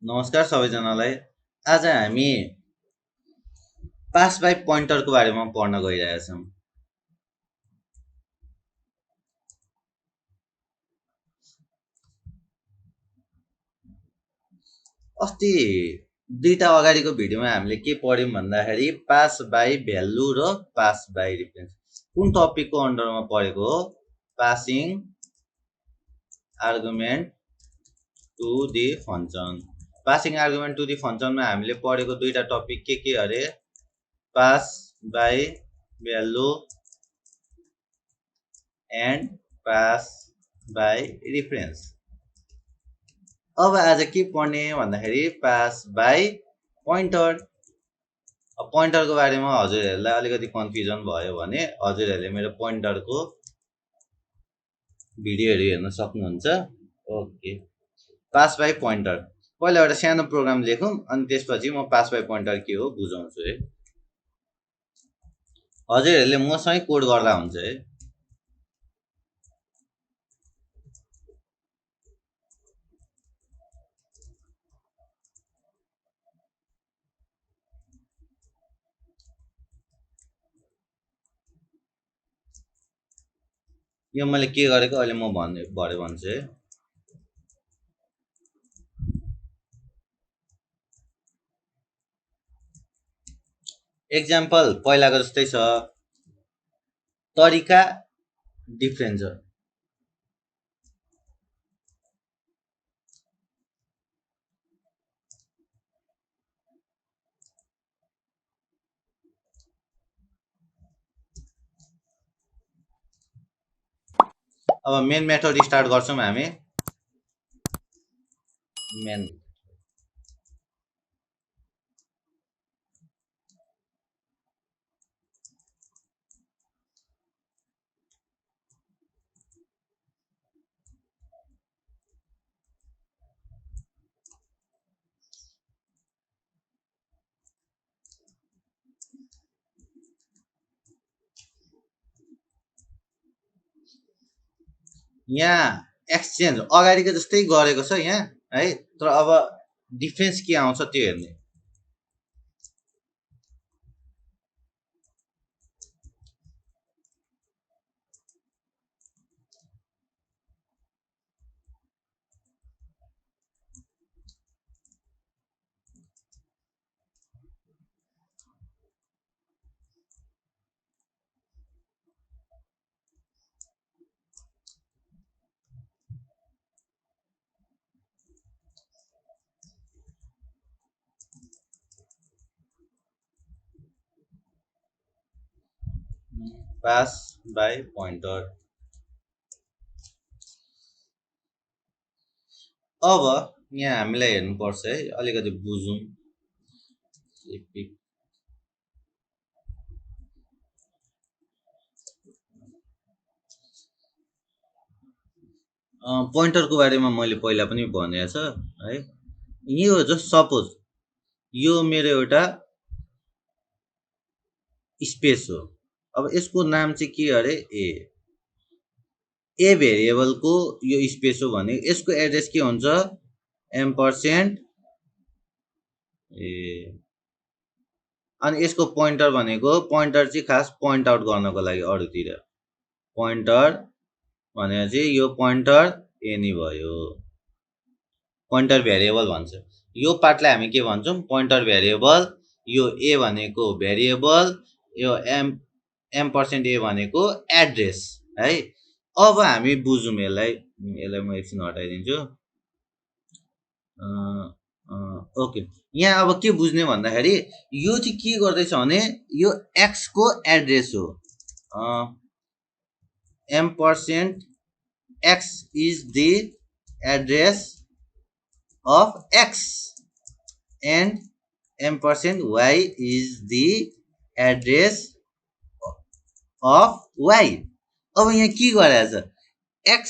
नमस्कार सबैजनालाई। आज हामी पास बाई पोइन्टरको बारेमा पढ्न गइरहेका छौँ। अस्ति दुईटा अगाडिको भिडियोमा हामीले के पढ्यौँ भन्दाखेरि पास बाई भ्यालु र पास बाई रिफरेन्स कुन टपिकको अन्डरमा पढेको हो? Passing argument to the function. Passing argument to the फङ्सनमा हामीले पढेको दुईटा टपिक के अरे? Pass by value and pass by reference. अब आज के पढ्ने भन्दाखेरि पास बाई पोइन्टर। पोइन्टरको बारेमा हजुरहरूलाई अलिकति कन्फ्युजन भयो भने हजुरहरूले मेरो पोइन्टरको भिडियोहरू हेर्न सक्नुहुन्छ। Okay, pass by pointer. पहिला एउटा सानो प्रोग्राम लेखौँ अनि त्यसपछि म पास बाई पोइन्टर के हो बुझाउँछु है। हजुरहरूले मसँगै कोड गर्दा हुन्छ है। यो मैले के गरेको अहिले म भरे भन्छु है। एक्जाम्पल पहिलाको जस्तै छ, तरिका डिफ्रेन्ट छ। अब मेन मेथड स्टार्ट गर्छौँ हामी। मेन यहाँ एक्सचेन्ज अगाडिको जस्तै गरेको छ यहाँ है, तर अब डिफ्रेन्स के आउँछ त्यो हेर्ने। Pass by pointer. अब यहाँ हामीलाई हेर्नुपर्छ है, अलिकति बुझौँ। पोइन्टरको बारेमा मैले पहिला पनि भनेको छ है। यो जस्ट सपोज यो मेरो एउटा स्पेस हो। अब यसको नाम चाहिँ के अरे? ए भेरिएबलको यो स्पेस हो भने यसको एड्रेस के हुन्छ? एम्परसेन्ट ए। अनि यसको पोइन्टर भनेको, पोइन्टर चाहिँ खास पोइन्ट आउट गर्नको लागि अरूतिर। पोइन्टर भनेर चाहिँ यो पोइन्टर ए नै भयो। पोइन्टर भेरिएबल भन्छ। यो पार्टलाई हामी के भन्छौँ? Pointer variable. यो ए भनेको भेरिएबल, यो एम्परसेन्ट ए भनेको एड्रेस है। अब हामी बुझौँ यसलाई म एकछिन हटाइदिन्छु। ओके, यहाँ अब के बुझ्ने भन्दाखेरि यो चाहिँ के गर्दैछ भने यो एक्स को एड्रेस हो। Ampersand x is the address of x and ampersand y is the address of y। अब यहाँ के गरेछ? x,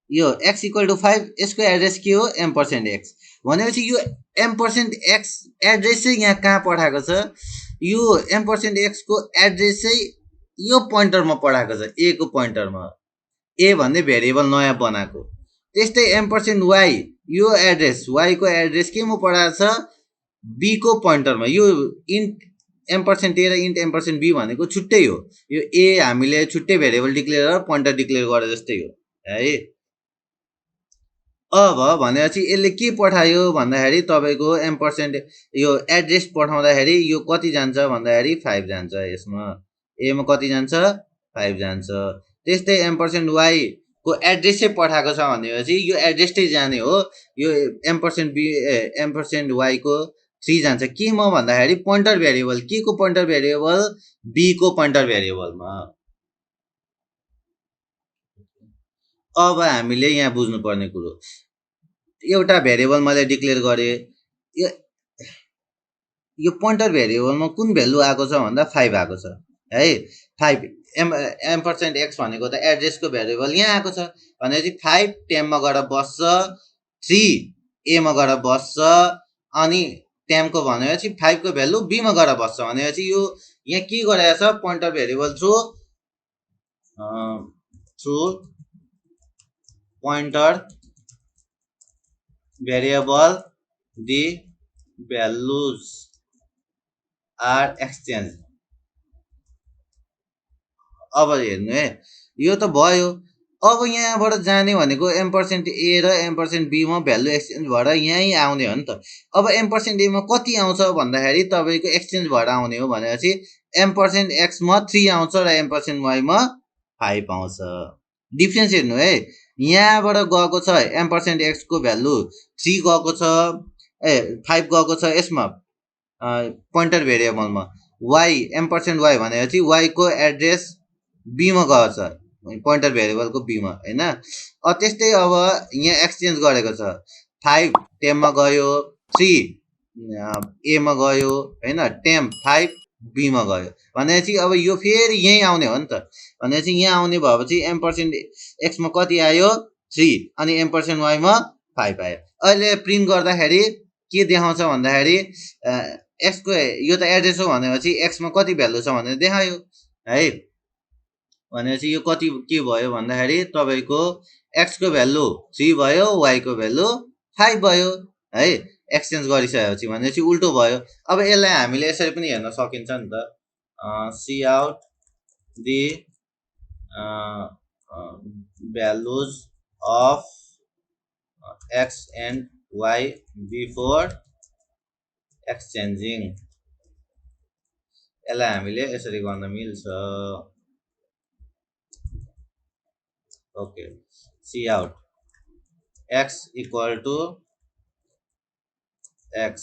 यो x इक्वल टु 5, यसको एड्रेस के हो? एम्परसेन्ट x भनेपछि यो एम्परसेन्ट x एड्रेस चाहिँ यहाँ कहाँ पठाएको छ? यो एम्परसेन्ट x को एड्रेस चाहिँ यो पोइन्टरमा पठाएको छ, a को पोइन्टरमा। a भन्ने भेरिएबल नयाँ बनाएको। त्यस्तै एम्परसेन्ट y यो एड्रेस y को एड्रेस केमा पठाएको छ b को पोइन्टरमा। यो इन्ट एम्पर्सेन्ट a र इन्ट एम्पर्सेन्ट b भनेको छुट्टै हो। यो a हामीले छुट्टै भेरिएबल डिक्लेयर गरेर पोइन्टर डिक्लेयर गरे जस्तै हो है। अब भनेपछि यसले के पठायो भन्दाखेरि तपाईँको एम्पर्सेन्ट यो एड्रेस पठाउँदाखेरि यो कति जान्छ भन्दाखेरि 5 जान्छ। यसमा एमा कति जान्छ 5 जान्छ। त्यस्तै एम्पर्सेन्ट वाइ को एड्रेसै पठाएको छ भनेपछि यो एड्रेसै जाने हो। यो एम्पर्सेन्ट बी एम्पर्सेन्ट वाइ को 3 जान्छ केमा भन्दाखेरि पोइन्टर भेरिएबल के को पोइन्टर भेरिएबल बी को पोइन्टर भेरिएबलमा। अब हामीले यहाँ बुझ्नुपर्ने कुरो एउटा भेरिएबल मैले डिक्लेयर गरे यो पोइन्टर भेरिएबलमा कुन भ्यालु आएको छ भन्दा 5 आएको छ है। 5 एम्पर्सेन्ट एक्स भनेको त एड्रेसको भेरिएबल यहाँ आएको छ भनेपछि 5 टेममा गएर बस्छ 3 एमा गएर बस्छ अनि टेमको भनेपछि 5 को भ्यालु बी मा गएर बस्छ भनेपछि यो यहाँ के गरेको छ pointer variable through pointer variable the values are exchanged। अब हेर्नु है यो त भयो। अब यहाँबाट जाने भनेको एम्पर्सेन्ट ए र एम्पर्सेन्ट बी मा भ्यालु एक्सचेन्ज भएर यहीँ आउने हो नि त। अब एम्पर्सेन्ट ए मा कति आउँछ भन्दाखेरि तपाईँको एक्सचेन्ज भएर आउने हो भनेपछि एम्पर्सेन्ट एक्स मा 3 आउँछ र एम्पर्सेन्ट वाइ मा 5 आउँछ। डिफ्रेन्स हेर्नु है यहाँबाट गएको छ एम्पर्सेन्ट एक्स को भ्यालु 3 गएको छ 5 गएको छ यसमा पोइन्टर भेरिएबलमा। वाइ एम्पर्सेन्ट वाइ भनेपछि वाइ को एड्रेस बी मा गएको छ पोइन्टर भेरिएबलको बी मा हैन। त्यस्तै अब यहाँ एक्सचेन्ज गरेको छ 5 टेममा गयो 3 ए मा गयो हैन टेम 5 बी मा गयो भनेपछि अब यो फेरि यही आउने हो नि त। भनेपछि यहाँ आउने भएपछि एम्पर्सेन्ट एक्स मा कति आयो 3 अनि एम्पर्सेन्ट वाइ मा 5 आयो। अहिले प्रिन्ट गर्दाखेरि के देखाउँछ भन्दाखेरि एक्स को यो त एड्रेस हो भनेपछि एक्स मा कति भ्यालु छ भनेर देखायो है। भनेपछि यो कति के भयो भन्दाखेरि तपाईको एक्स को भ्यालु 3 भयो वाइ को भ्यालु 5 भयो है। एक्सचेन्ज गरिसकेपछि भनेपछि उल्टो भयो। अब यसलाई हामीले यसरी पनि हेर्न सकिन्छ नि त see out the values of x and y before exchanging। यसलाई हामीले यसरी गर्न मिल्छ। Okay see out x equal to x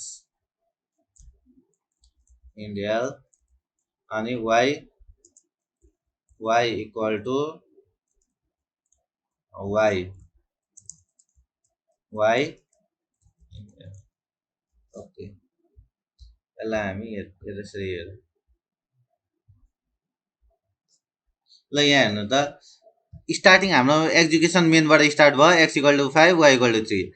initial अनि y equal to y okay यसलाई हामी यसरी हेरौँ ल। यहाँ हेर्नु त स्टार्टिङ हाम्रो एक्जिक्युसन मेनबाट स्टार्ट भयो x equal to 5 y equal to 3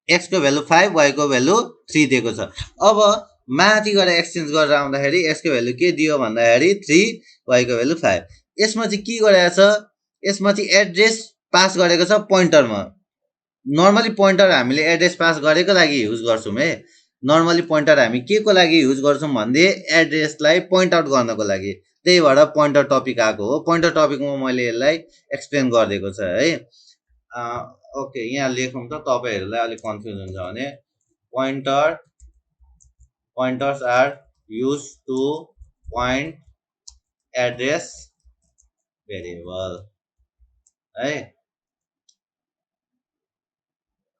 x को भ्यालु 5 y को भ्यालु 3 दिएको छ। अब माथि गएर एक्सचेन्ज गरेर आउँदाखेरि x को भ्यालु के दियो भन्दाखेरि 3 y को भ्यालु 5। यसमा चाहिँ के गरेको छ यसमा चाहिँ एड्रेस पास गरेको छ पोइन्टरमा। नर्मली पोइन्टर हामीले एड्रेस पास गरेको लागि युज गर्छौं है। नर्मली पोइन्टर हामी के को लागि युज गर्छौं भन्दै एड्रेसलाई पोइन्ट आउट गर्नको लागि। त्यही भएर पोइन्टर टपिक आएको हो। पोइन्टर टपिकमा मैले यसलाई एक्सप्लेन गरिदिएको छ है। ओके यहाँ लेखौँ त तपाईहरुलाई अलि कन्फ्युज हुन्छ भने pointers are used to point address variable है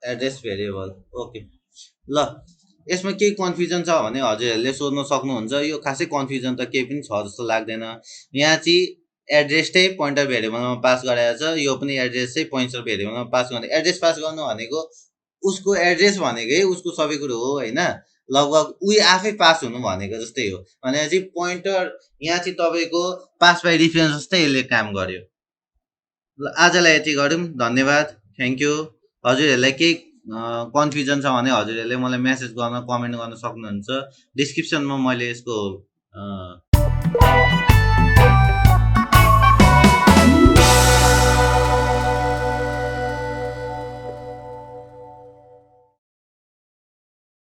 एड्रेस भेरिएबल। ओके ल यसमा केही कन्फ्युजन छ भने हजुरहरुले सोध्न सक्नुहुन्छ। यो खासै कन्फ्युजन त केही पनि छ जस्तो लाग्दैन। यहाँ चाहिँ एड्रेस चाहिँ पोइन्टर भेरिएबलमा पास गराएको छ। यो पनि एड्रेस चाहिँ पोइन्टर भेरिएबलमा पास गर्ने। एड्रेस पास गर्नु भनेको उसको एड्रेस भनेकै उसको सबै कुरो हो हैन। लगभग उही आफै पास हुनु भनेको जस्तै हो। भनेपछि पोइन्टर यहाँ चाहिँ तपाईको पास बाइ रेफरेन्स जस्तै यसले काम गर्यो। ल आजलाई यति गरौँ। धन्यवाद थ्यांक यू। हजुरहरुलाई केही कन्फ्युजन छ भने हजुरहरुले मलाई मेसेज गर्न कमेन्ट गर्न सक्नुहुन्छ। डिस्क्रिप्सनमा मैले यसको